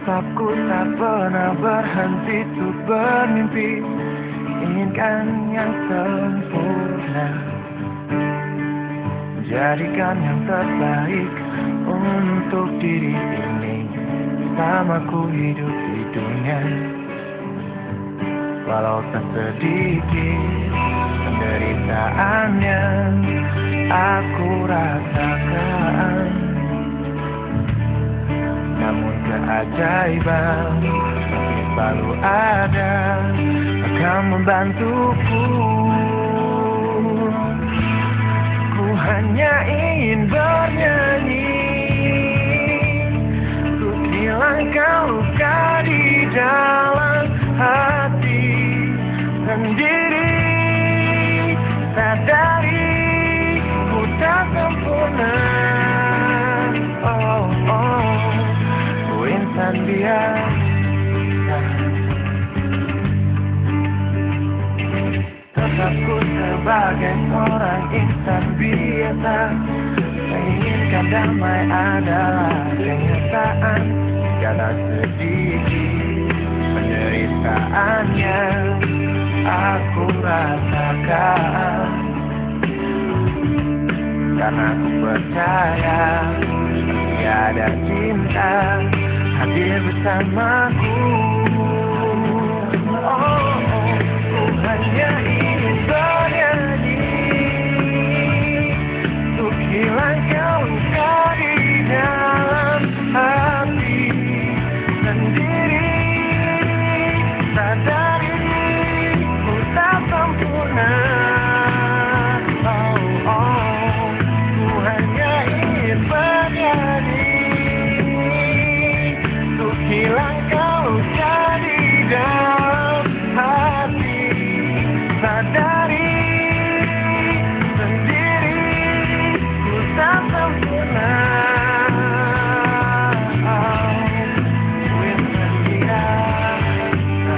Tetapku tak pernah berhenti untuk bermimpi, inginkan yang sempurna, jadikan yang terbaik untuk diri ini. Bersamaku hidup di dunia, walau tak sedikit penderitaan yang aku rasakan, namun keajaiban masih selalu ada, akan membantuku. Ku hanya ingin bernyanyi untuk hilangkan luka di dalam hati sendiri. Sadari ku tak sempurna, oh, oh. Ku insan biasa, tetap ku sebagai seorang insan biasa. Menginginkan damai adalah kenyataan, segala sedikit penderitaan yang aku rasakan, karena ku percaya tiada cinta hadir bersamaku. Oh, oh, ku hanya ingin bernyanyi untuk hilangkan luka di dalam hati sendiri. Sadari ku tak sempurna, oh, oh. Ku hanya ingin bernyanyi untuk hilangkan luka di dalam hati. Sadari sendiri ku tak sempurna, ku insan biasa.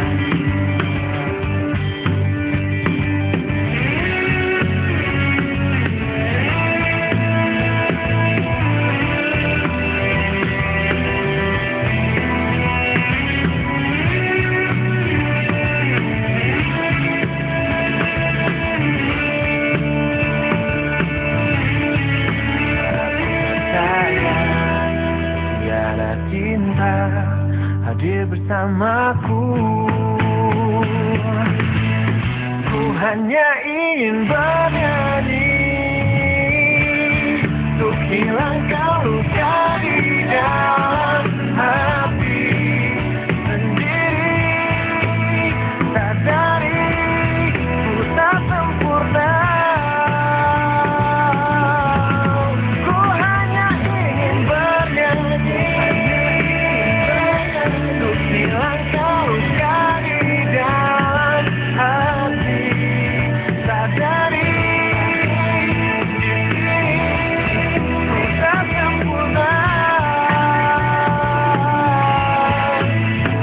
Tiada cinta hadir bersamaku. Ku hanya ingin bernyanyi untuk hilangkan luka di dalam hati sendiri. Sadari ku tak sempurna, ku hanya ingin bernyanyi untuk hilangkan luka di dalam hati. Sadari ku tak sempurna,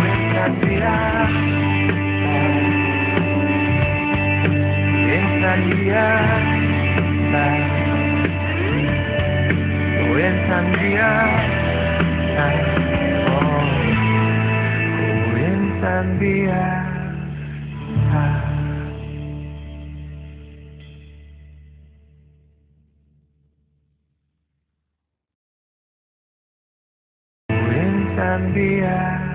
insan biasa, insan biasa, insan biasa, oh, insan biasa. Insan biasa.